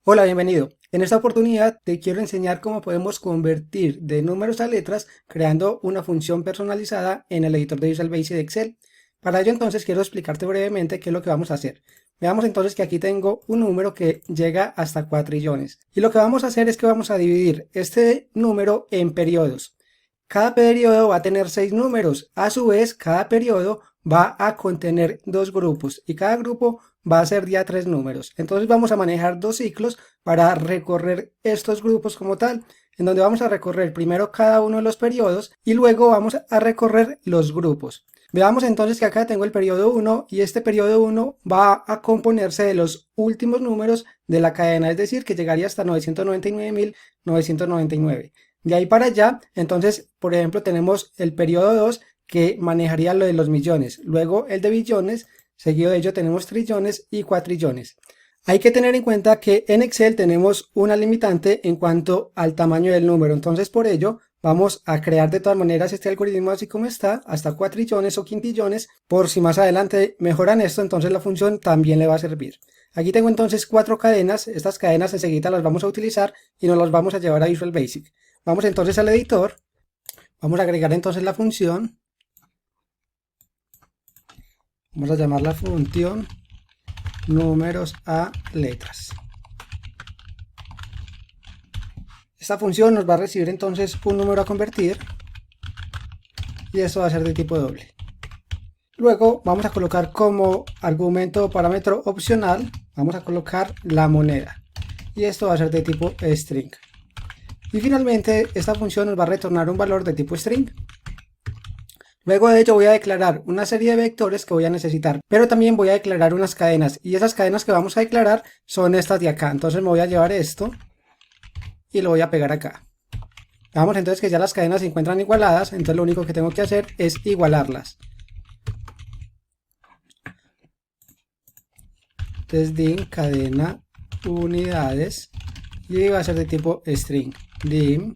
Hola, bienvenido. En esta oportunidad te quiero enseñar cómo podemos convertir de números a letras creando una función personalizada en el editor de Visual Basic de Excel. Para ello entonces quiero explicarte brevemente qué es lo que vamos a hacer. Veamos entonces que aquí tengo un número que llega hasta cuatrillones. Y lo que vamos a hacer es que vamos a dividir este número en periodos. Cada periodo va a tener 6 números. A su vez, cada periodo va a contener dos grupos y cada grupo va a ser ya 3 números. Entonces vamos a manejar dos ciclos para recorrer estos grupos como tal, en donde vamos a recorrer primero cada uno de los periodos y luego vamos a recorrer los grupos. Veamos entonces que acá tengo el periodo 1 y este periodo 1 va a componerse de los últimos números de la cadena, es decir, que llegaría hasta 999.999. De ahí para allá, entonces, por ejemplo, tenemos el periodo 2 que manejaría lo de los millones, luego el de billones, seguido de ello tenemos trillones y cuatrillones. Hay que tener en cuenta que en Excel tenemos una limitante en cuanto al tamaño del número, entonces por ello vamos a crear de todas maneras este algoritmo así como está, hasta cuatrillones o quintillones, por si más adelante mejoran esto, entonces la función también le va a servir. Aquí tengo entonces 4 cadenas, estas cadenas enseguida las vamos a utilizar y nos las vamos a llevar a Visual Basic. Vamos entonces al editor, vamos a agregar entonces la función, vamos a llamar la función números a letras. Esta función nos va a recibir entonces un número a convertir y esto va a ser de tipo doble. Luego vamos a colocar como argumento o parámetro opcional, vamos a colocar la moneda y esto va a ser de tipo string. Y finalmente esta función nos va a retornar un valor de tipo string. Luego de ello voy a declarar una serie de vectores que voy a necesitar, pero también voy a declarar unas cadenas y esas cadenas que vamos a declarar son estas de acá. Entonces me voy a llevar esto y lo voy a pegar acá. Vamos entonces que ya las cadenas se encuentran igualadas, entonces lo único que tengo que hacer es igualarlas. Entonces dim cadena unidades y va a ser de tipo string. Dim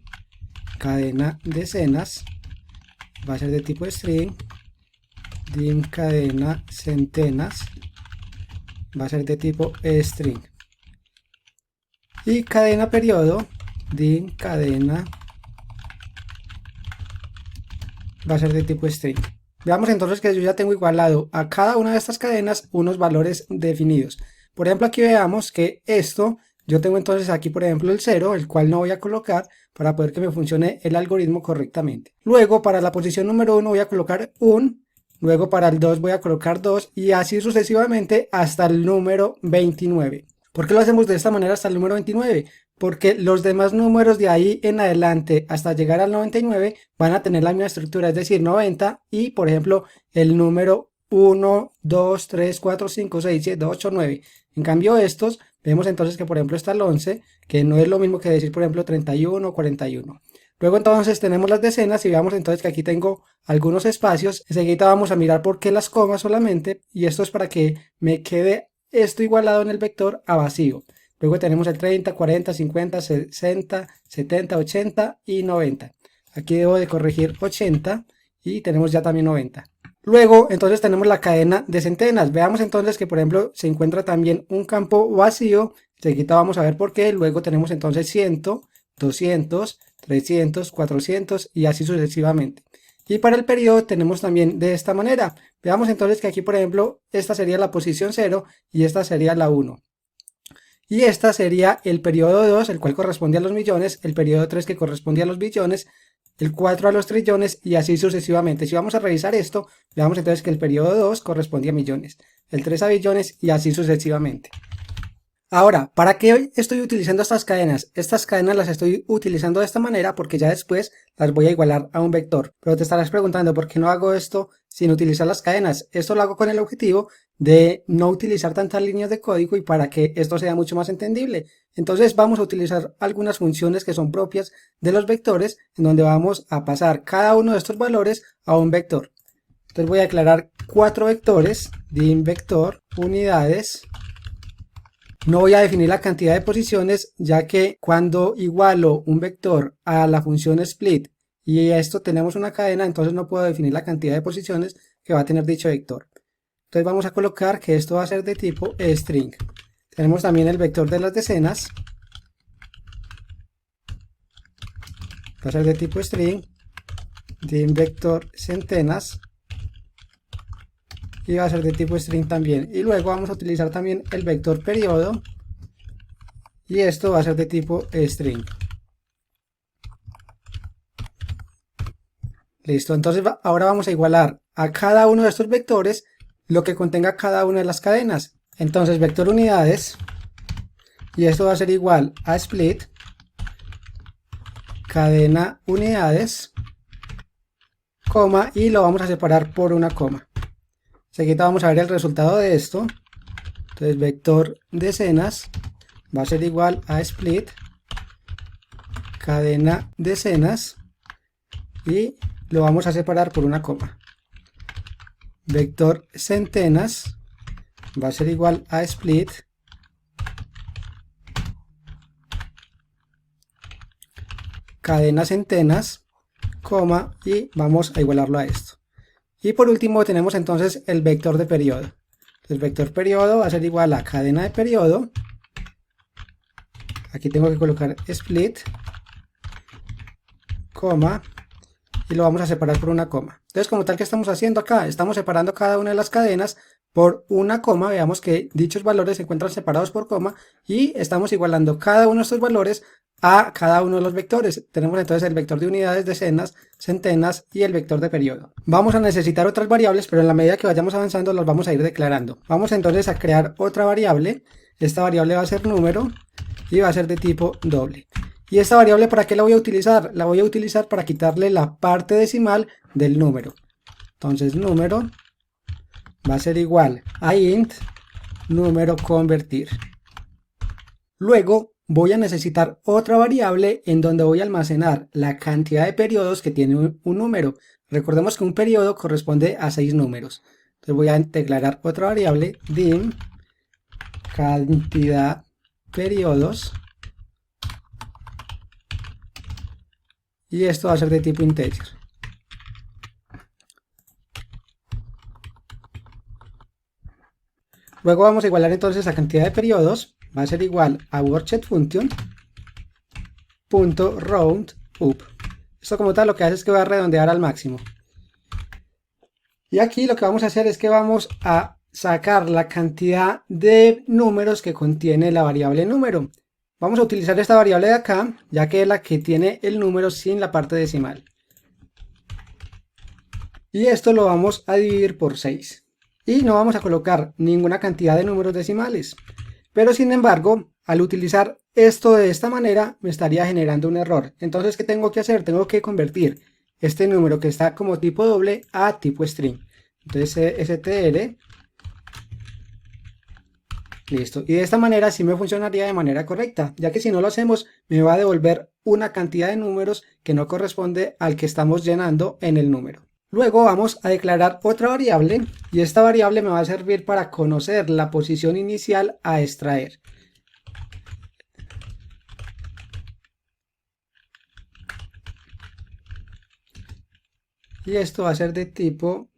cadena decenas va a ser de tipo string. Dim cadena centenas va a ser de tipo string. Y cadena periodo, dim cadena va a ser de tipo string. Veamos entonces que yo ya tengo igualado a cada una de estas cadenas unos valores definidos. Por ejemplo, aquí veamos que esto, yo tengo entonces aquí por ejemplo el 0, el cual no voy a colocar para poder que me funcione el algoritmo correctamente. Luego para la posición número 1 voy a colocar 1, luego para el 2 voy a colocar 2 y así sucesivamente hasta el número 29. ¿Por qué lo hacemos de esta manera hasta el número 29? Porque los demás números de ahí en adelante hasta llegar al 99 van a tener la misma estructura, es decir, 90 y por ejemplo el número 1, 2, 3, 4, 5, 6, 7, 8, 9. En cambio estos, vemos entonces que por ejemplo está el 11, que no es lo mismo que decir por ejemplo 31 o 41. Luego entonces tenemos las decenas y veamos entonces que aquí tengo algunos espacios. Enseguida vamos a mirar por qué las comas solamente y esto es para que me quede esto igualado en el vector a vacío. Luego tenemos el 30, 40, 50, 60, 70, 80 y 90. Aquí debo de corregir 80 y tenemos ya también 90. Luego entonces tenemos la cadena de centenas. Veamos entonces que por ejemplo se encuentra también un campo vacío. Enseguida vamos a ver por qué. Luego tenemos entonces 100, 200, 300, 400 y así sucesivamente. Y para el periodo tenemos también de esta manera. Veamos entonces que aquí por ejemplo esta sería la posición 0 y esta sería la 1. Y esta sería el periodo 2, el cual corresponde a los millones, el periodo 3 que corresponde a los billones, el 4 a los trillones y así sucesivamente. Si vamos a revisar esto, veamos entonces que el periodo 2 corresponde a millones, el 3 a billones y así sucesivamente. Ahora, ¿para qué estoy utilizando estas cadenas? Estas cadenas las estoy utilizando de esta manera porque ya después las voy a igualar a un vector. Pero te estarás preguntando por qué no hago esto sin utilizar las cadenas. Esto lo hago con el objetivo de no utilizar tantas líneas de código y para que esto sea mucho más entendible. Entonces vamos a utilizar algunas funciones que son propias de los vectores en donde vamos a pasar cada uno de estos valores a un vector. Entonces voy a declarar 4 vectores, dim vector, unidades. No voy a definir la cantidad de posiciones, ya que cuando igualo un vector a la función split y a esto tenemos una cadena, entonces no puedo definir la cantidad de posiciones que va a tener dicho vector. Entonces vamos a colocar que esto va a ser de tipo string. Tenemos también el vector de las decenas. Va a ser de tipo string. Dim vector centenas. Y va a ser de tipo string también. Y luego vamos a utilizar también el vector periodo. Y esto va a ser de tipo string. Listo, entonces ahora vamos a igualar a cada uno de estos vectores lo que contenga cada una de las cadenas. Entonces vector unidades, y esto va a ser igual a split, cadena unidades, coma, y lo vamos a separar por una coma. Seguida vamos a ver el resultado de esto. Entonces vector decenas va a ser igual a split, cadena decenas, y lo vamos a separar por una coma. Vector centenas va a ser igual a split, cadena centenas, coma, y vamos a igualarlo a esto. Y por último tenemos entonces el vector de periodo. El vector periodo va a ser igual a cadena de periodo. Aquí tengo que colocar split, coma, y lo vamos a separar por una coma. Entonces, como tal, ¿qué estamos haciendo acá? Estamos separando cada una de las cadenas por una coma. Veamos que dichos valores se encuentran separados por coma y estamos igualando cada uno de estos valores a cada uno de los vectores. Tenemos entonces el vector de unidades, decenas, centenas y el vector de periodo. Vamos a necesitar otras variables, pero en la medida que vayamos avanzando las vamos a ir declarando. Vamos entonces a crear otra variable. Esta variable va a ser número y va a ser de tipo doble. ¿Y esta variable para qué la voy a utilizar? La voy a utilizar para quitarle la parte decimal del número. Entonces número va a ser igual a int número convertir. Luego voy a necesitar otra variable en donde voy a almacenar la cantidad de periodos que tiene un número. Recordemos que un periodo corresponde a 6 números. Entonces voy a declarar otra variable dim cantidad periodos. Y esto va a ser de tipo integer. Luego vamos a igualar entonces la cantidad de periodos. Va a ser igual a worksetFunction.roundup. Esto como tal lo que hace es que va a redondear al máximo. Y aquí lo que vamos a hacer es que vamos a sacar la cantidad de números que contiene la variable número. Vamos a utilizar esta variable de acá, ya que es la que tiene el número sin la parte decimal. Y esto lo vamos a dividir por 6. Y no vamos a colocar ninguna cantidad de números decimales. Pero sin embargo, al utilizar esto de esta manera, me estaría generando un error. Entonces, ¿qué tengo que hacer? Tengo que convertir este número que está como tipo doble a tipo string. Entonces, str. Listo, y de esta manera sí me funcionaría de manera correcta, ya que si no lo hacemos me va a devolver una cantidad de números que no corresponde al que estamos llenando en el número. Luego vamos a declarar otra variable y esta variable me va a servir para conocer la posición inicial a extraer. Y esto va a ser de tipo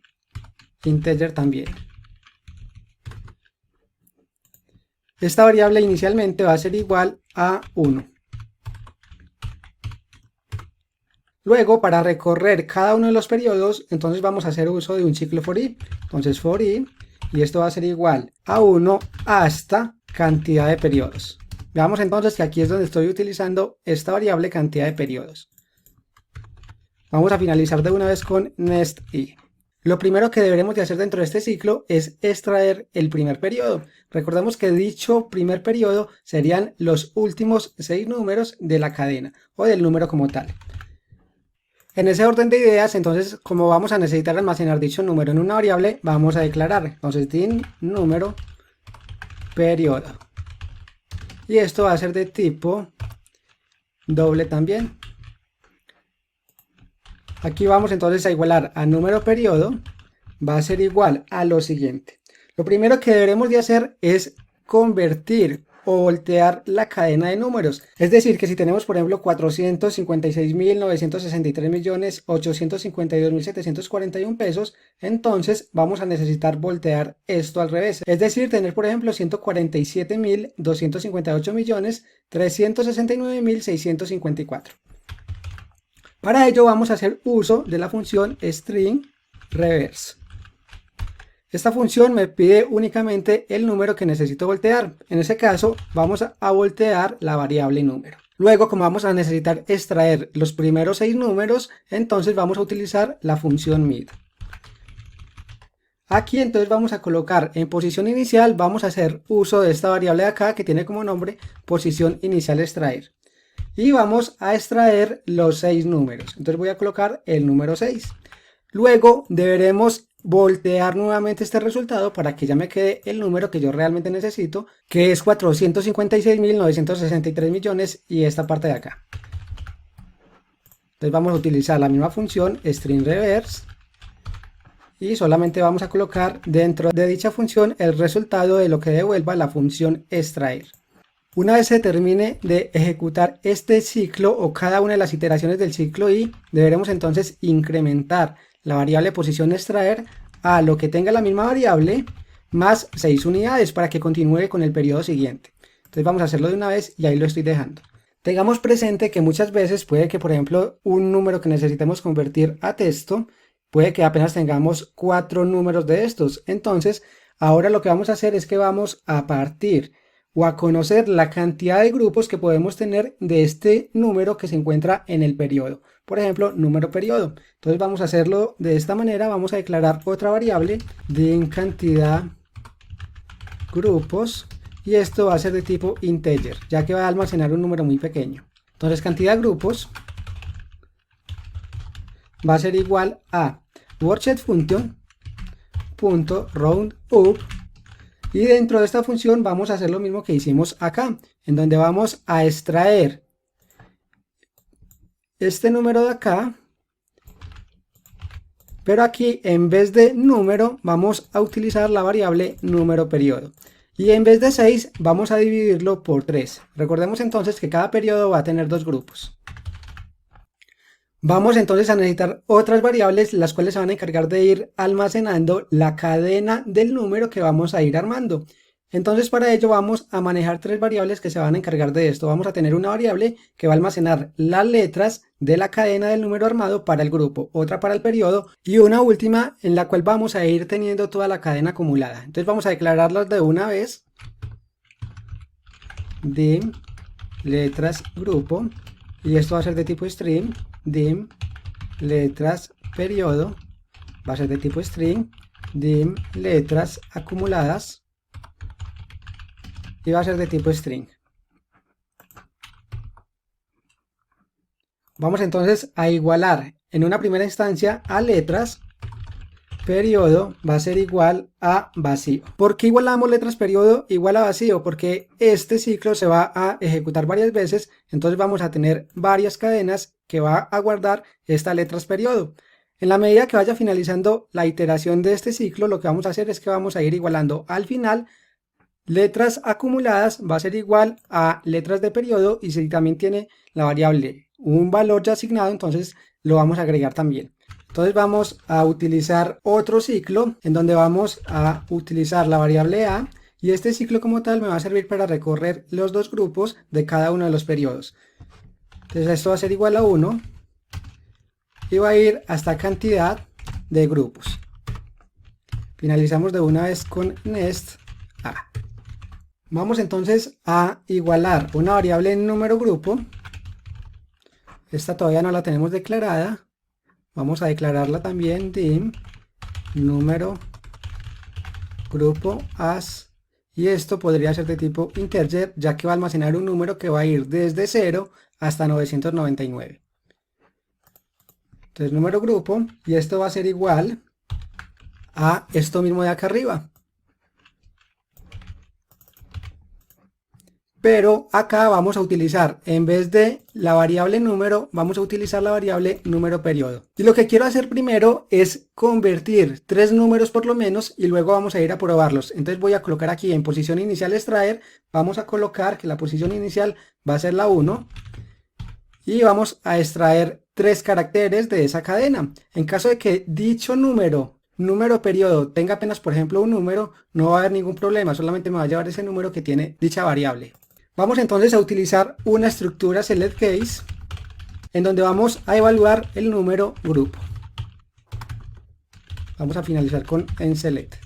integer también. Esta variable inicialmente va a ser igual a 1. Luego, para recorrer cada uno de los periodos, entonces vamos a hacer uso de un ciclo for i. Entonces for i, y esto va a ser igual a 1 hasta cantidad de periodos. Veamos entonces que aquí es donde estoy utilizando esta variable cantidad de periodos. Vamos a finalizar de una vez con nest-i. Lo primero que deberemos de hacer dentro de este ciclo es extraer el primer periodo. Recordemos que dicho primer periodo serían los últimos 6 números de la cadena o del número como tal. En ese orden de ideas, entonces, como vamos a necesitar almacenar dicho número en una variable, vamos a declarar, entonces, dim número periodo. Y esto va a ser de tipo doble también. Aquí vamos entonces a igualar a número periodo, va a ser igual a lo siguiente. Lo primero que deberemos de hacer es convertir o voltear la cadena de números. Es decir, que si tenemos por ejemplo 456.963.852.741 pesos, entonces vamos a necesitar voltear esto al revés. Es decir, tener por ejemplo 147.258.369.654. Para ello vamos a hacer uso de la función string reverse. Esta función me pide únicamente el número que necesito voltear. En ese caso vamos a voltear la variable número. Luego, como vamos a necesitar extraer los primeros 6 números, entonces vamos a utilizar la función mid. Aquí entonces vamos a colocar en posición inicial, vamos a hacer uso de esta variable de acá que tiene como nombre posición inicial extraer. Y vamos a extraer los 6 números. Entonces voy a colocar el número 6. Luego deberemos voltear nuevamente este resultado para que ya me quede el número que yo realmente necesito, que es 456.963 millones y esta parte de acá. Entonces vamos a utilizar la misma función string reverse y solamente vamos a colocar dentro de dicha función el resultado de lo que devuelva la función extraer. Una vez se termine de ejecutar este ciclo o cada una de las iteraciones del ciclo y deberemos entonces incrementar la variable posición extraer a lo que tenga la misma variable más 6 unidades para que continúe con el periodo siguiente. Entonces vamos a hacerlo de una vez y ahí lo estoy dejando. Tengamos presente que muchas veces puede que por ejemplo un número que necesitemos convertir a texto puede que apenas tengamos 4 números de estos. Entonces ahora lo que vamos a hacer es que vamos a partir o a conocer la cantidad de grupos que podemos tener de este número que se encuentra en el periodo. Por ejemplo, número periodo. Entonces vamos a hacerlo de esta manera. Vamos a declarar otra variable de cantidad grupos y esto va a ser de tipo integer, ya que va a almacenar un número muy pequeño. Entonces cantidad grupos va a ser igual a worksetFunction.roundup. Y dentro de esta función vamos a hacer lo mismo que hicimos acá, en donde vamos a extraer este número de acá, pero aquí en vez de número vamos a utilizar la variable número periodo. Y en vez de 6 vamos a dividirlo por 3. Recordemos entonces que cada periodo va a tener 2 grupos. Vamos entonces a necesitar otras variables, las cuales se van a encargar de ir almacenando la cadena del número que vamos a ir armando. Entonces para ello vamos a manejar 3 variables que se van a encargar de esto. Vamos a tener una variable que va a almacenar las letras de la cadena del número armado para el grupo, otra para el periodo y una última en la cual vamos a ir teniendo toda la cadena acumulada. Entonces vamos a declararlas de una vez. Dim letras grupo y esto va a ser de tipo string. Dim letras periodo va a ser de tipo string. Dim letras acumuladas y va a ser de tipo string. Vamos entonces a igualar en una primera instancia a letras, periodo va a ser igual a vacío. ¿Por qué igualamos letras periodo igual a vacío? Porque este ciclo se va a ejecutar varias veces, entonces vamos a tener varias cadenas que va a guardar estas letras periodo. En la medida que vaya finalizando la iteración de este ciclo, lo que vamos a hacer es que vamos a ir igualando al final letras acumuladas va a ser igual a letras de periodo y si también tiene la variable un valor ya asignado, entonces lo vamos a agregar también. Entonces vamos a utilizar otro ciclo en donde vamos a utilizar la variable a y este ciclo como tal me va a servir para recorrer los 2 grupos de cada uno de los periodos. Entonces esto va a ser igual a 1 y va a ir hasta cantidad de grupos. Finalizamos de una vez con nest a. Vamos entonces a igualar una variable en número grupo. Esta todavía no la tenemos declarada. Vamos a declararla también dim número grupo as y esto podría ser de tipo integer ya que va a almacenar un número que va a ir desde 0 hasta 999. Entonces número grupo y esto va a ser igual a esto mismo de acá arriba. Pero acá vamos a utilizar, en vez de la variable número, vamos a utilizar la variable número periodo. Y lo que quiero hacer primero es convertir 3 números por lo menos y luego vamos a ir a probarlos. Entonces voy a colocar aquí en posición inicial extraer, vamos a colocar que la posición inicial va a ser la 1 y vamos a extraer 3 caracteres de esa cadena. En caso de que dicho número periodo tenga apenas por ejemplo un número, no va a haber ningún problema, solamente me va a llevar ese número que tiene dicha variable. Vamos entonces a utilizar una estructura selectCase en donde vamos a evaluar el número grupo. Vamos a finalizar con enSelect.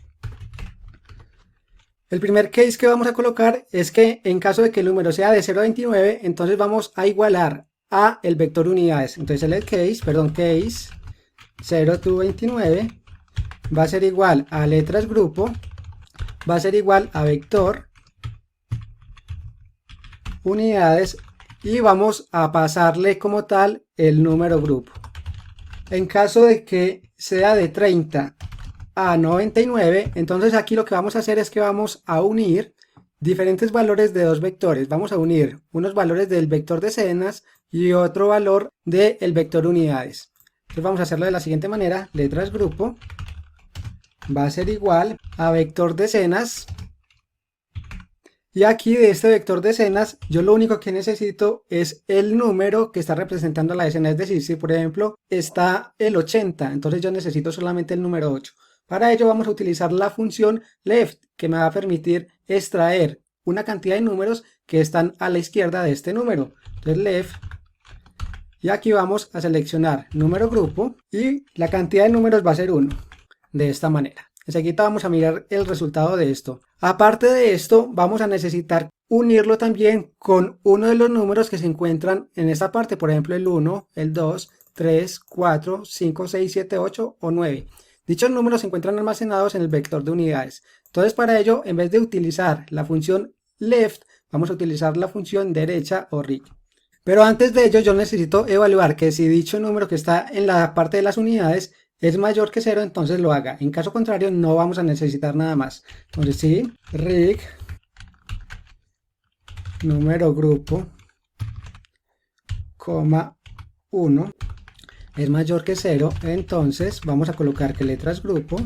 El primer case que vamos a colocar es que en caso de que el número sea de 0 a 29, entonces vamos a igualar a el vector unidades. Entonces case 0 to 29 va a ser igual a letras grupo, va a ser igual a vector unidades y vamos a pasarle como tal el número grupo. En caso de que sea de 30 a 99, entonces aquí lo que vamos a hacer es que vamos a unir diferentes valores de dos vectores. Vamos a unir unos valores del vector decenas y otro valor del vector unidades. Entonces vamos a hacerlo de la siguiente manera: letras grupo va a ser igual a vector decenas. Y aquí de este vector decenas, yo lo único que necesito es el número que está representando la decena. Es decir, si por ejemplo está el 80, entonces yo necesito solamente el número 8. Para ello vamos a utilizar la función left, que me va a permitir extraer una cantidad de números que están a la izquierda de este número. Entonces left, y aquí vamos a seleccionar número grupo, y la cantidad de números va a ser 1, de esta manera. Enseguida vamos a mirar el resultado de esto. Aparte de esto, vamos a necesitar unirlo también con uno de los números que se encuentran en esta parte, por ejemplo el 1, el 2, 3, 4, 5, 6, 7, 8 o 9. Dichos números se encuentran almacenados en el vector de unidades. Entonces para ello, en vez de utilizar la función left, vamos a utilizar la función derecha o right. Pero antes de ello yo necesito evaluar que si dicho número que está en la parte de las unidades es mayor que 0, entonces lo haga. En caso contrario no vamos a necesitar nada más. Entonces sí, rig número grupo, 1 es mayor que 0, entonces vamos a colocar que letras grupo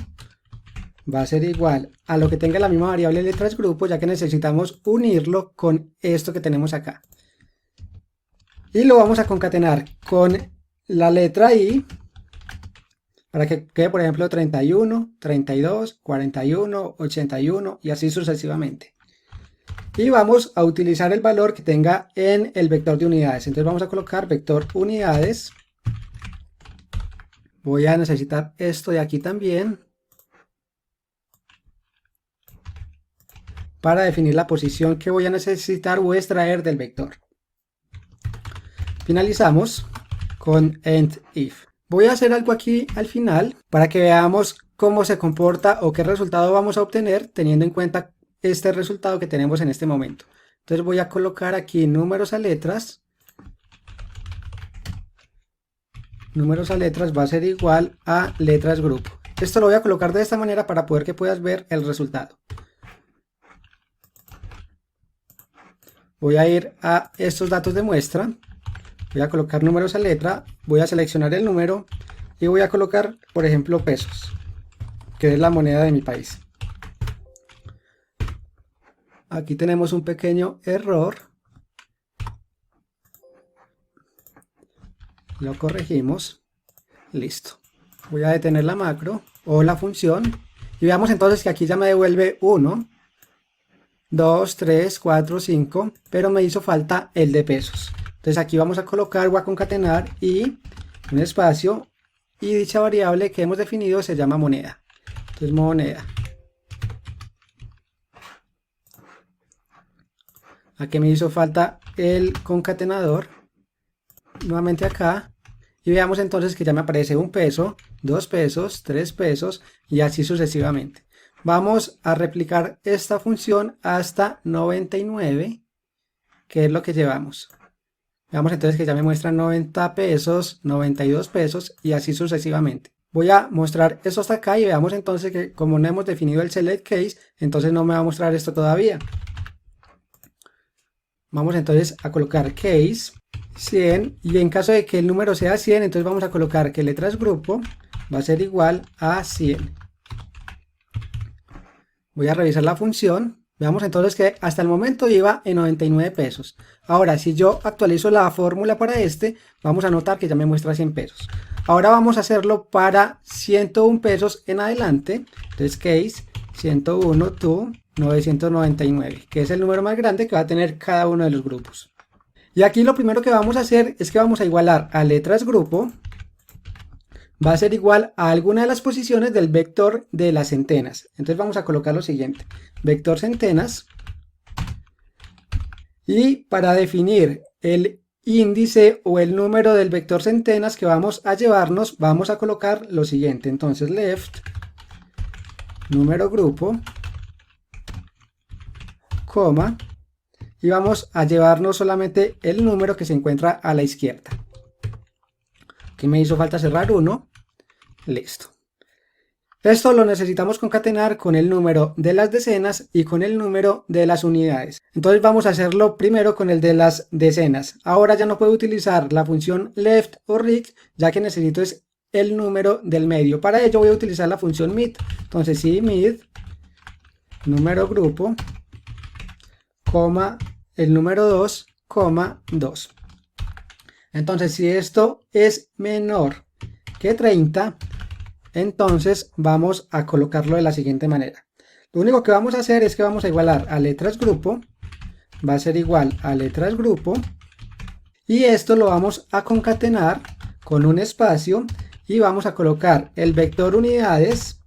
va a ser igual a lo que tenga la misma variable letras grupo, ya que necesitamos unirlo con esto que tenemos acá. Y lo vamos a concatenar con la letra i, para que quede por ejemplo 31, 32, 41, 81 y así sucesivamente. Y vamos a utilizar el valor que tenga en el vector de unidades. Entonces vamos a colocar vector unidades. Voy a necesitar esto de aquí también para definir la posición que voy a necesitar o extraer del vector. Finalizamos con endIf. Voy a hacer algo aquí al final para que veamos cómo se comporta o qué resultado vamos a obtener teniendo en cuenta este resultado que tenemos en este momento. Entonces voy a colocar aquí números a letras. Números a letras va a ser igual a letras grupo. Esto lo voy a colocar de esta manera para poder que puedas ver el resultado. Voy a ir a estos datos de muestra. Voy a colocar números a letra, voy a seleccionar el número y voy a colocar, por ejemplo, pesos, que es la moneda de mi país. Aquí tenemos un pequeño error. Lo corregimos. Listo. Voy a detener la macro o la función y veamos entonces que aquí ya me devuelve 1, 2, 3, 4, 5, pero me hizo falta el de pesos. Entonces aquí vamos a colocar o a concatenar y un espacio y dicha variable que hemos definido se llama moneda. Entonces moneda. Aquí me hizo falta el concatenador. Nuevamente acá. Y veamos entonces que ya me aparece 1 peso, 2 pesos, 3 pesos y así sucesivamente. Vamos a replicar esta función hasta 99, que es lo que llevamos. Veamos entonces que ya me muestra 90 pesos, 92 pesos y así sucesivamente. Voy a mostrar esto hasta acá y veamos entonces que como no hemos definido el select case, entonces no me va a mostrar esto todavía. Vamos entonces a colocar case 100 y en caso de que el número sea 100, entonces vamos a colocar que letras grupo va a ser igual a 100. Voy a revisar la función. Veamos entonces que hasta el momento iba en 99 pesos. Ahora, si yo actualizo la fórmula para este, vamos a notar que ya me muestra 100 pesos. Ahora vamos a hacerlo para 101 pesos en adelante. Entonces, case 101 to 999, que es el número más grande que va a tener cada uno de los grupos. Y aquí lo primero que vamos a hacer es que vamos a igualar a letras grupo. Va a ser igual a alguna de las posiciones del vector de las centenas. Entonces vamos a colocar lo siguiente, vector centenas, y para definir el índice o el número del vector centenas que vamos a llevarnos, vamos a colocar lo siguiente. Entonces left número grupo, coma, y vamos a llevarnos solamente el número que se encuentra a la izquierda. Aquí me hizo falta cerrar uno. Listo. Esto lo necesitamos concatenar con el número de las decenas y con el número de las unidades. Entonces vamos a hacerlo primero con el de las decenas. Ahora ya no puedo utilizar la función left o right, ya que necesito es el número del medio. Para ello voy a utilizar la función mid. Entonces si mid número grupo, coma, el número 2, coma 2. Entonces si esto es menor que 30, entonces vamos a colocarlo de la siguiente manera. Lo único que vamos a hacer es que vamos a igualar a letras grupo, va a ser igual a letras grupo, y esto lo vamos a concatenar con un espacio y vamos a colocar el vector unidades,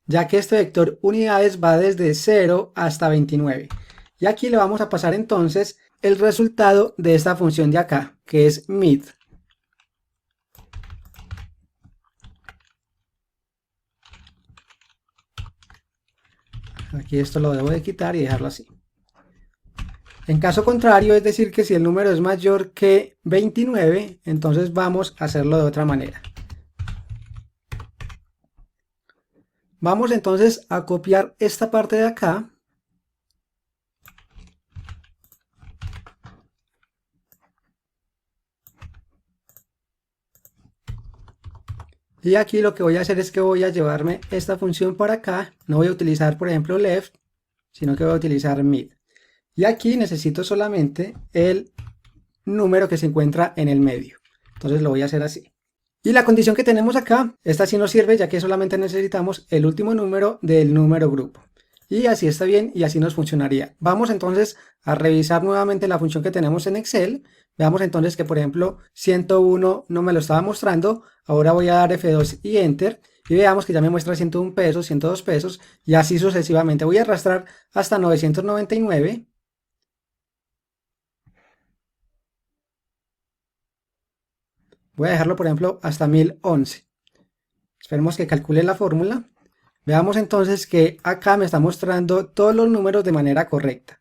ya que este vector unidades va desde 0 hasta 29. Y aquí le vamos a pasar entonces el resultado de esta función de acá, que es mid. Aquí esto lo debo de quitar y dejarlo así. En caso contrario, es decir que si el número es mayor que 29, entonces vamos a hacerlo de otra manera. Vamos entonces a copiar esta parte de acá. Y aquí lo que voy a hacer es que voy a llevarme esta función para acá. No voy a utilizar, por ejemplo, left, sino que voy a utilizar mid. Y aquí necesito solamente el número que se encuentra en el medio. Entonces lo voy a hacer así. Y la condición que tenemos acá, esta sí nos sirve, ya que solamente necesitamos el último número del número grupo. Y así está bien y así nos funcionaría. Vamos entonces a revisar nuevamente la función que tenemos en Excel. Veamos entonces que, por ejemplo, 101 no me lo estaba mostrando. Ahora voy a dar F2 y Enter. Y veamos que ya me muestra 101 pesos, 102 pesos y así sucesivamente. Voy a arrastrar hasta 999. Voy a dejarlo, por ejemplo, hasta 1011. Esperemos que calcule la fórmula. Veamos entonces que acá me está mostrando todos los números de manera correcta.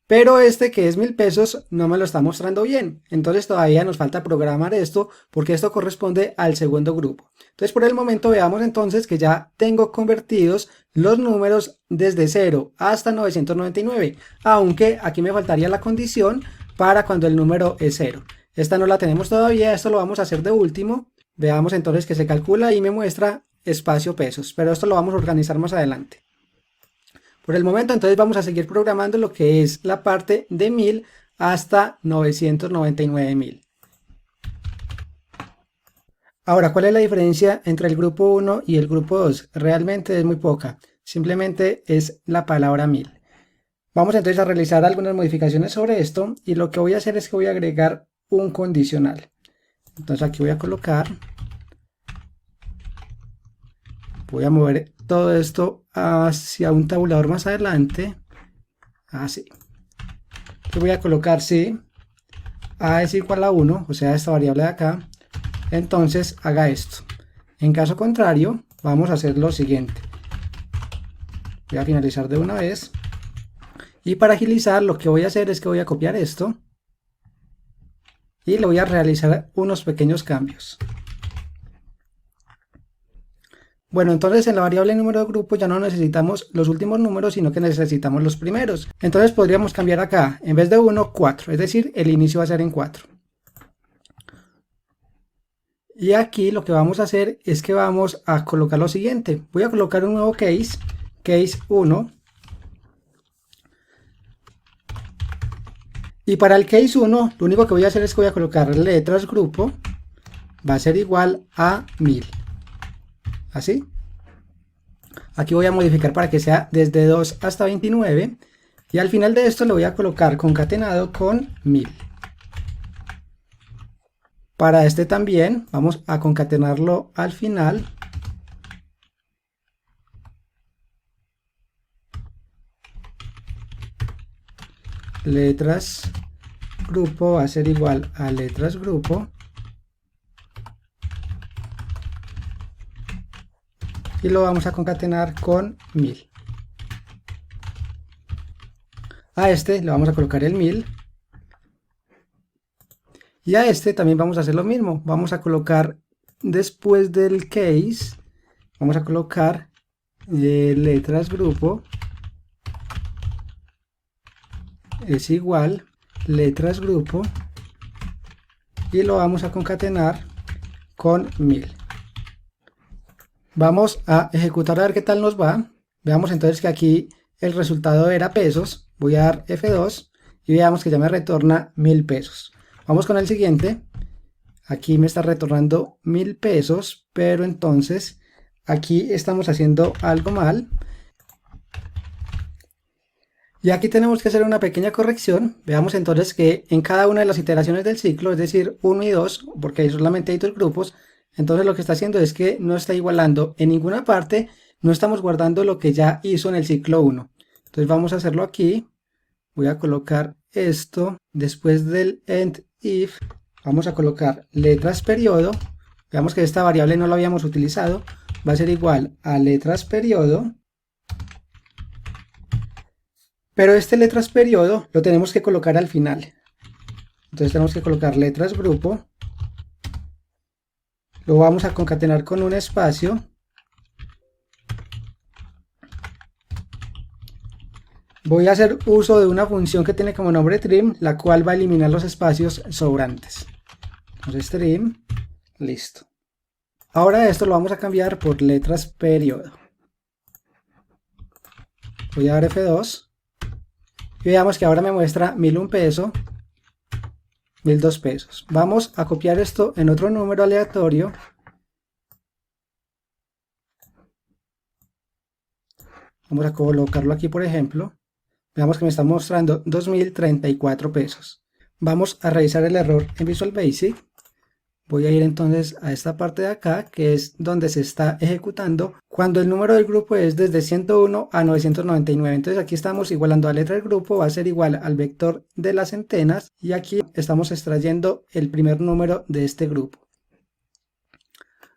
Pero este que es 1000 pesos no me lo está mostrando bien. Entonces todavía nos falta programar esto porque esto corresponde al segundo grupo. Entonces por el momento veamos entonces que ya tengo convertidos los números desde 0 hasta 999. Aunque aquí me faltaría la condición para cuando el número es 0. Esta no la tenemos todavía, esto lo vamos a hacer de último. Veamos entonces que se calcula y me muestra espacio pesos, pero esto lo vamos a organizar más adelante. Por el momento entonces vamos a seguir programando lo que es la parte de 1000 hasta 999.000. Ahora, ¿cuál es la diferencia entre el grupo 1 y el grupo 2? Realmente es muy poca, simplemente es la palabra 1000. Vamos entonces a realizar algunas modificaciones sobre esto y lo que voy a hacer es que voy a agregar un condicional. Entonces aquí voy a colocar, voy a mover todo esto hacia un tabulador más adelante, así. Yo voy a colocar si a es igual a 1, o sea esta variable de acá, entonces haga esto. En caso contrario, vamos a hacer lo siguiente. Voy a finalizar de una vez. Y para agilizar lo que voy a hacer es que voy a copiar esto. Y le voy a realizar unos pequeños cambios. Bueno, entonces en la variable número de grupo ya no necesitamos los últimos números, sino que necesitamos los primeros. Entonces podríamos cambiar acá, en vez de 1, 4, es decir, el inicio va a ser en 4. Y aquí lo que vamos a hacer es que vamos a colocar lo siguiente. Voy a colocar un nuevo case, case 1. Y para el case 1, lo único que voy a hacer es que voy a colocar letras grupo, va a ser igual a 1000. Así. Aquí voy a modificar para que sea desde 2 hasta 29. Y al final de esto le voy a colocar concatenado con 1000. Para este también vamos a concatenarlo al final. Letras grupo va a ser igual a letras grupo. Y lo vamos a concatenar con 1000. A este le vamos a colocar el 1000. Y a este también vamos a hacer lo mismo. Vamos a colocar después del case, vamos a colocar letras grupo es igual letras grupo y lo vamos a concatenar con 1000. Vamos a ejecutar a ver qué tal nos va. Veamos entonces que aquí el resultado era pesos. Voy a dar F2 y veamos que ya me retorna 1000 pesos. Vamos con el siguiente. Aquí me está retornando 1000 pesos, pero entonces aquí estamos haciendo algo mal. Y aquí tenemos que hacer una pequeña corrección. Veamos entonces que en cada una de las iteraciones del ciclo, es decir, 1 y 2, porque hay solamente hay dos grupos, entonces lo que está haciendo es que no está igualando en ninguna parte, no estamos guardando lo que ya hizo en el ciclo 1. Entonces vamos a hacerlo aquí. Voy a colocar esto después del end if. Vamos a colocar letras periodo. Veamos que esta variable no la habíamos utilizado. Va a ser igual a letras periodo. Pero este letras periodo lo tenemos que colocar al final. Entonces tenemos que colocar letras grupo. Lo vamos a concatenar con un espacio. Voy a hacer uso de una función que tiene como nombre trim, la cual va a eliminar los espacios sobrantes. Entonces trim, listo. Ahora esto lo vamos a cambiar por letras periodo. Voy a dar F2. Y veamos que ahora me muestra 1001 peso, 1002 pesos. Vamos a copiar esto en otro número aleatorio. Vamos a colocarlo aquí, por ejemplo. Veamos que me está mostrando 2034 pesos. Vamos a revisar el error en Visual Basic. Voy a ir entonces a esta parte de acá, que es donde se está ejecutando cuando el número del grupo es desde 101 a 999. Entonces aquí estamos igualando a la letra del grupo, va a ser igual al vector de las centenas, y aquí estamos extrayendo el primer número de este grupo.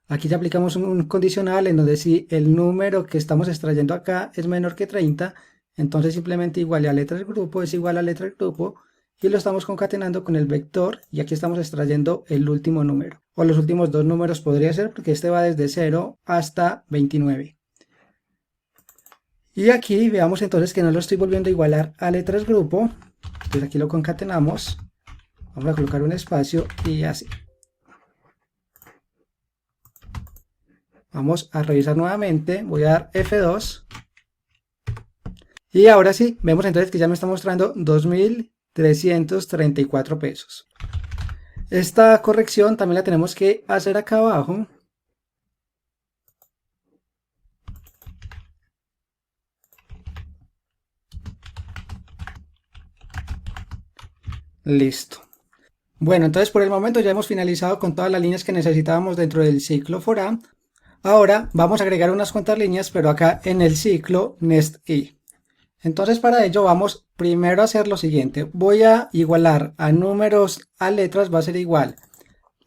Aquí ya aplicamos un condicional en donde si el número que estamos extrayendo acá es menor que 30, entonces simplemente igual a letra del grupo es igual a letra del grupo, y lo estamos concatenando con el vector, y aquí estamos extrayendo el último número, o los últimos dos números podría ser, porque este va desde 0 hasta 29. Y aquí veamos entonces que no lo estoy volviendo a igualar a letras grupo, entonces aquí lo concatenamos, vamos a colocar un espacio y así. Vamos a revisar nuevamente, voy a dar F2, y ahora sí, vemos entonces que ya me está mostrando 2334 pesos. Esta corrección también la tenemos que hacer acá abajo. Listo. Bueno, entonces por el momento ya hemos finalizado con todas las líneas que necesitábamos dentro del ciclo for A. Ahora vamos a agregar unas cuantas líneas, pero acá en el ciclo NestI. Entonces para ello vamos primero a hacer lo siguiente. Voy a igualar a números a letras, va a ser igual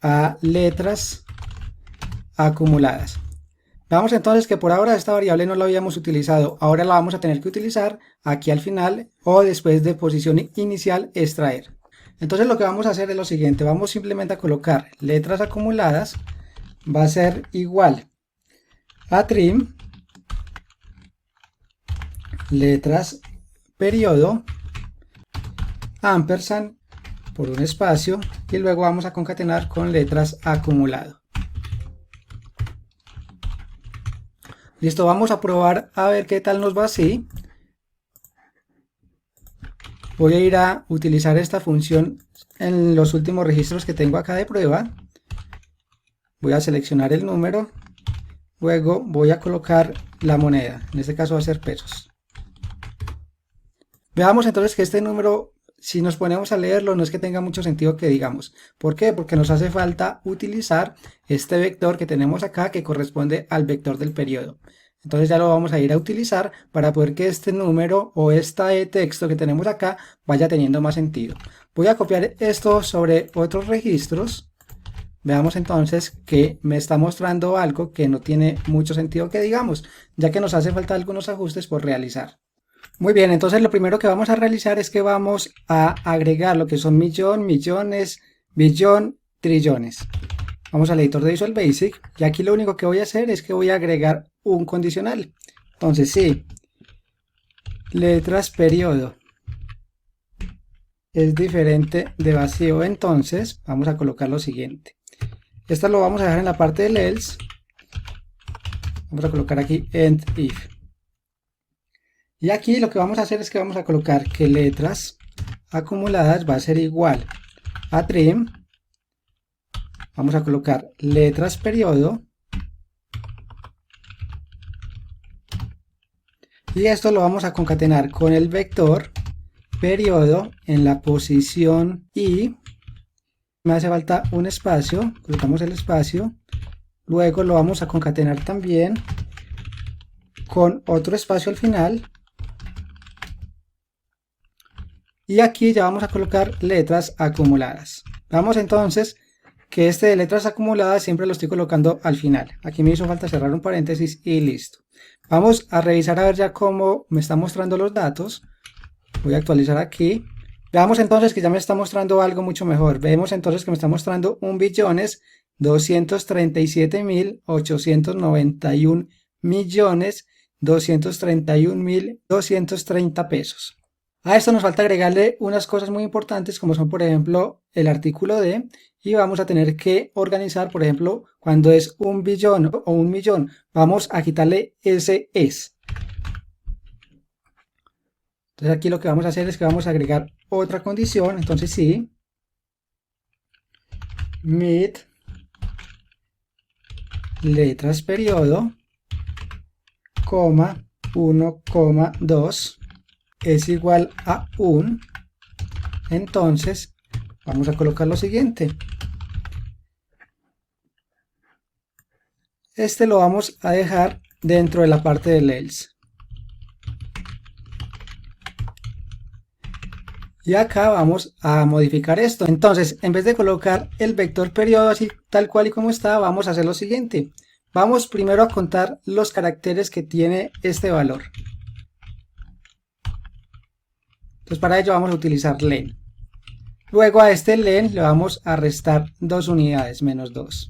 a letras acumuladas. Veamos entonces que por ahora esta variable no la habíamos utilizado. Ahora la vamos a tener que utilizar aquí al final o después de posición inicial extraer. Entonces lo que vamos a hacer es lo siguiente. Vamos simplemente a colocar letras acumuladas. Va a ser igual a trim, letras, periodo, ampersand por un espacio y luego vamos a concatenar con letras acumulado. Listo, vamos a probar a ver qué tal nos va así. Voy a ir a utilizar esta función en los últimos registros que tengo acá de prueba. Voy a seleccionar el número, luego voy a colocar la moneda, en este caso va a ser pesos. Veamos entonces que este número, si nos ponemos a leerlo, no es que tenga mucho sentido que digamos. ¿Por qué? Porque nos hace falta utilizar este vector que tenemos acá que corresponde al vector del periodo. Entonces ya lo vamos a ir a utilizar para poder que este número o este texto que tenemos acá vaya teniendo más sentido. Voy a copiar esto sobre otros registros. Veamos entonces que me está mostrando algo que no tiene mucho sentido que digamos, ya que nos hace falta algunos ajustes por realizar. Muy bien, entonces lo primero que vamos a realizar es que vamos a agregar lo que son millón, millones, billón, trillones. Vamos al editor de Visual Basic y aquí lo único que voy a hacer es que voy a agregar un condicional. Entonces sí, letras periodo es diferente de vacío, entonces vamos a colocar lo siguiente. Esto lo vamos a dejar en la parte del else. Vamos a colocar aquí end if. Y aquí lo que vamos a hacer es que vamos a colocar que letras acumuladas va a ser igual a trim. Vamos a colocar letras periodo. Y esto lo vamos a concatenar con el vector periodo en la posición i. Me hace falta un espacio, colocamos el espacio. Luego lo vamos a concatenar también con otro espacio al final. Y aquí ya vamos a colocar letras acumuladas. Vamos entonces que este de letras acumuladas siempre lo estoy colocando al final. Aquí me hizo falta cerrar un paréntesis y listo. Vamos a revisar a ver ya cómo me está mostrando los datos. Voy a actualizar aquí. Veamos entonces que ya me está mostrando algo mucho mejor. Vemos entonces que me está mostrando 1.237.891.231.230 pesos. A esto nos falta agregarle unas cosas muy importantes como son por ejemplo el artículo de, y vamos a tener que organizar por ejemplo cuando es un billón o un millón, vamos a quitarle ese es. Entonces aquí lo que vamos a hacer es que vamos a agregar otra condición, entonces sí, mid letras periodo, coma 1,2 es igual a 1, entonces vamos a colocar lo siguiente. Este lo vamos a dejar dentro de la parte del else. Y acá vamos a modificar esto. Entonces, en vez de colocar el vector periodo así tal cual y como está, vamos a hacer lo siguiente. Vamos primero a contar los caracteres que tiene este valor. Entonces para ello vamos a utilizar len. Luego a este len le vamos a restar 2 unidades, menos 2.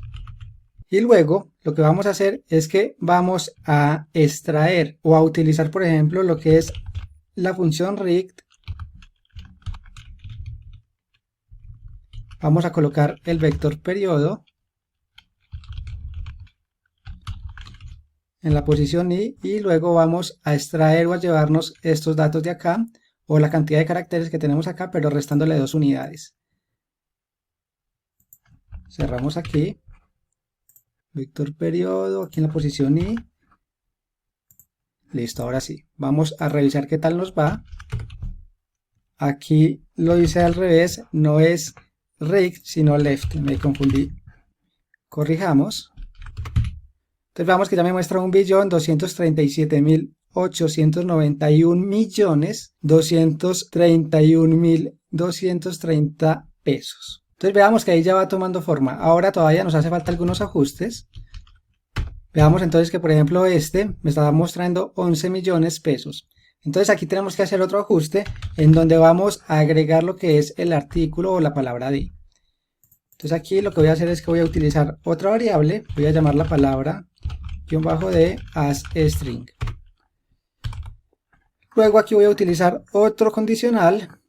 Y luego lo que vamos a hacer es que vamos a extraer o a utilizar por ejemplo lo que es la función rict. Vamos a colocar el vector periodo en la posición i y luego vamos a extraer o a llevarnos estos datos de acá o la cantidad de caracteres que tenemos acá, pero restándole 2 unidades. Cerramos aquí, vector periodo, aquí en la posición i. Listo, ahora sí. Vamos a revisar qué tal nos va. Aquí lo hice al revés, no es right, sino left, me confundí. Corrijamos. Entonces vemos que ya me muestra 1.237.891.231.230 pesos. Entonces veamos que ahí ya va tomando forma. Ahora todavía nos hace falta algunos ajustes. Veamos entonces que por ejemplo este me estaba mostrando 11 millones pesos. Entonces aquí tenemos que hacer otro ajuste en donde vamos a agregar lo que es el artículo o la palabra de. Entonces aquí lo que voy a hacer es que voy a utilizar otra variable, voy a llamar la palabra -d as string. Luego aquí voy a utilizar otro condicional,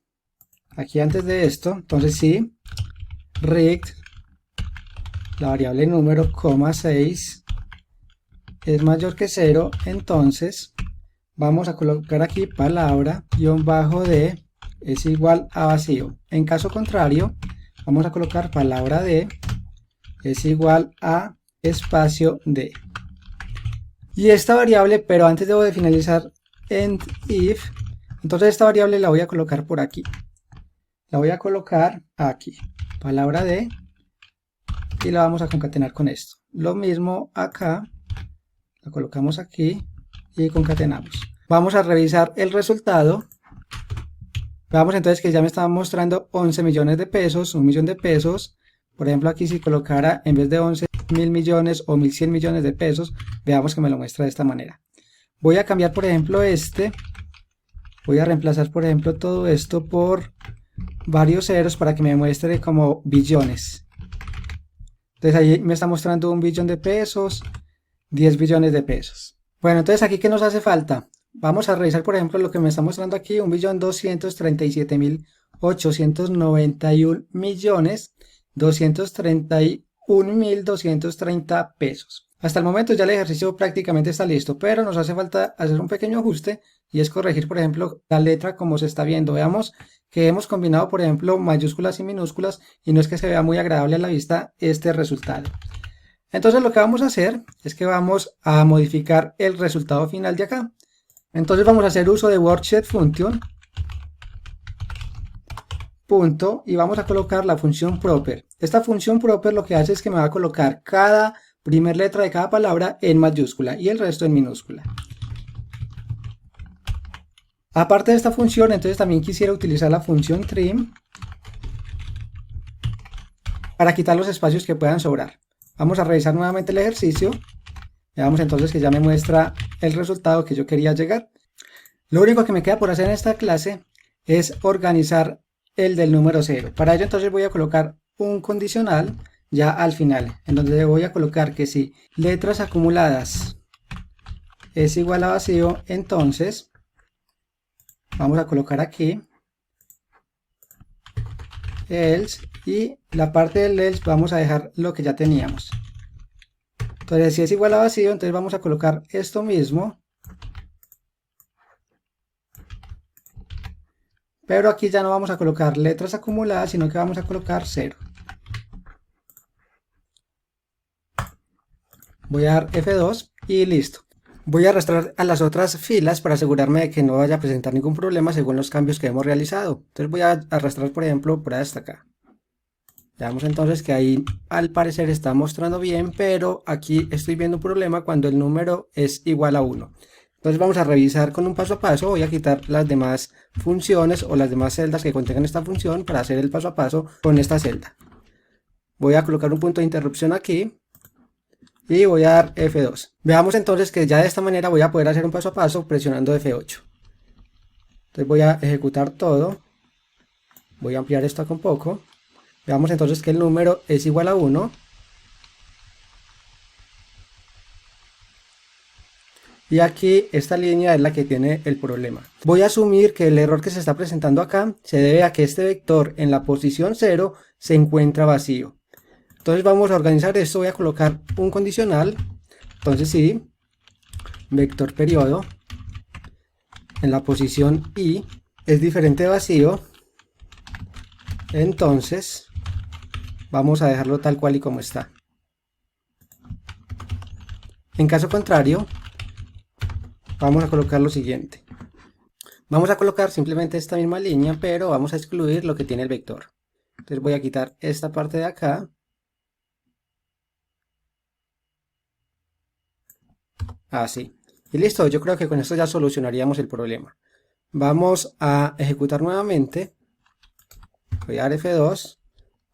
aquí antes de esto, entonces si rict, la variable número, 6 es mayor que 0, entonces vamos a colocar aquí palabra -d es igual a vacío. En caso contrario, vamos a colocar palabra d es igual a espacio d. Y esta variable, pero antes debo de finalizar end if, entonces esta variable la voy a colocar por aquí. La voy a colocar aquí, palabra d, y la vamos a concatenar con esto. Lo mismo acá, la colocamos aquí y concatenamos. Vamos a revisar el resultado. Veamos entonces que ya me estaba mostrando 11 millones de pesos, 1 millón de pesos. Por ejemplo, aquí si colocara en vez de 11, 1000 millones o 1100 millones de pesos, veamos que me lo muestra de esta manera. Voy a cambiar, por ejemplo, voy a reemplazar, por ejemplo, todo esto por varios ceros para que me muestre como billones. Entonces ahí me está mostrando 1 billón de pesos, 10 billones de pesos. Bueno, entonces aquí ¿qué nos hace falta? Vamos a revisar, por ejemplo, lo que me está mostrando aquí, 1.237.891.231.230 pesos. Hasta el momento ya el ejercicio prácticamente está listo, pero nos hace falta hacer un pequeño ajuste y es corregir, por ejemplo, la letra como se está viendo. Veamos que hemos combinado, por ejemplo, mayúsculas y minúsculas y no es que se vea muy agradable a la vista este resultado. Entonces lo que vamos a hacer es que vamos a modificar el resultado final de acá. Entonces vamos a hacer uso de WorkSheetFunction, punto, y vamos a colocar la función proper. Esta función proper lo que hace es que me va a colocar cada primer letra de cada palabra en mayúscula y el resto en minúscula. Aparte de esta función, entonces también quisiera utilizar la función trim para quitar los espacios que puedan sobrar. Vamos a revisar nuevamente el ejercicio. Veamos entonces que ya me muestra el resultado que yo quería llegar. Lo único que me queda por hacer en esta clase es organizar el del número 0. Para ello entonces voy a colocar un condicional ya al final, en donde voy a colocar que si letras acumuladas es igual a vacío, entonces vamos a colocar aquí else, y la parte del else vamos a dejar lo que ya teníamos. Entonces si es igual a vacío, entonces vamos a colocar esto mismo, pero aquí ya no vamos a colocar letras acumuladas, sino que vamos a colocar 0. Voy a dar F2 y listo. Voy a arrastrar a las otras filas para asegurarme de que no vaya a presentar ningún problema según los cambios que hemos realizado. Entonces voy a arrastrar, por ejemplo, por hasta acá. Veamos entonces que ahí al parecer está mostrando bien, pero aquí estoy viendo un problema cuando el número es igual a 1. Entonces vamos a revisar con un paso a paso. Voy a quitar las demás funciones o las demás celdas que contengan esta función para hacer el paso a paso con esta celda. Voy a colocar un punto de interrupción aquí y voy a dar F2. Veamos entonces que ya de esta manera voy a poder hacer un paso a paso presionando F8. Entonces voy a ejecutar todo. Voy a ampliar esto acá un poco. Veamos entonces que el número es igual a 1. Y aquí esta línea es la que tiene el problema. Voy a asumir que el error que se está presentando acá se debe a que este vector en la posición 0 se encuentra vacío. Entonces vamos a organizar esto. Voy a colocar un condicional. Entonces sí, vector periodo en la posición i es diferente de vacío. Entonces vamos a dejarlo tal cual y como está. En caso contrario, vamos a colocar lo siguiente. Vamos a colocar simplemente esta misma línea, pero vamos a excluir lo que tiene el vector. Entonces voy a quitar esta parte de acá. Así. Y listo, yo creo que con esto ya solucionaríamos el problema. Vamos a ejecutar nuevamente. Voy a dar F2.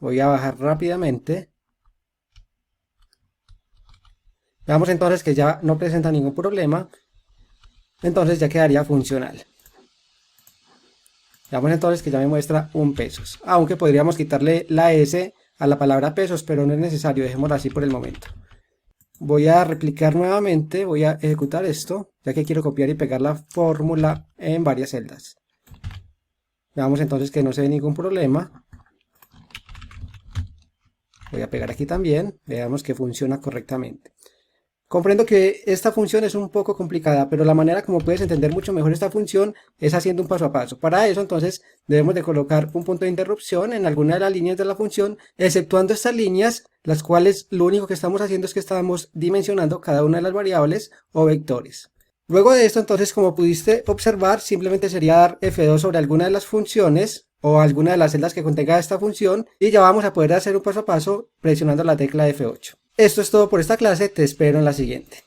Voy a bajar rápidamente. Veamos entonces que ya no presenta ningún problema. Entonces ya quedaría funcional. Veamos entonces que ya me muestra 1 pesos. Aunque podríamos quitarle la S a la palabra pesos, pero no es necesario, dejémoslo así por el momento. voy a replicar nuevamente, voy a ejecutar esto, ya que quiero copiar y pegar la fórmula en varias celdas. Veamos entonces que no se ve ningún problema. Voy a pegar aquí también, veamos que funciona correctamente. Comprendo que esta función es un poco complicada, pero la manera como puedes entender mucho mejor esta función es haciendo un paso a paso. Para eso entonces debemos de colocar un punto de interrupción en alguna de las líneas de la función, exceptuando estas líneas, las cuales lo único que estamos haciendo es que estamos dimensionando cada una de las variables o vectores. Luego de esto entonces, como pudiste observar, simplemente sería dar F2 sobre alguna de las funciones o alguna de las celdas que contenga esta función y ya vamos a poder hacer un paso a paso presionando la tecla F8. Esto es todo por esta clase, te espero en la siguiente.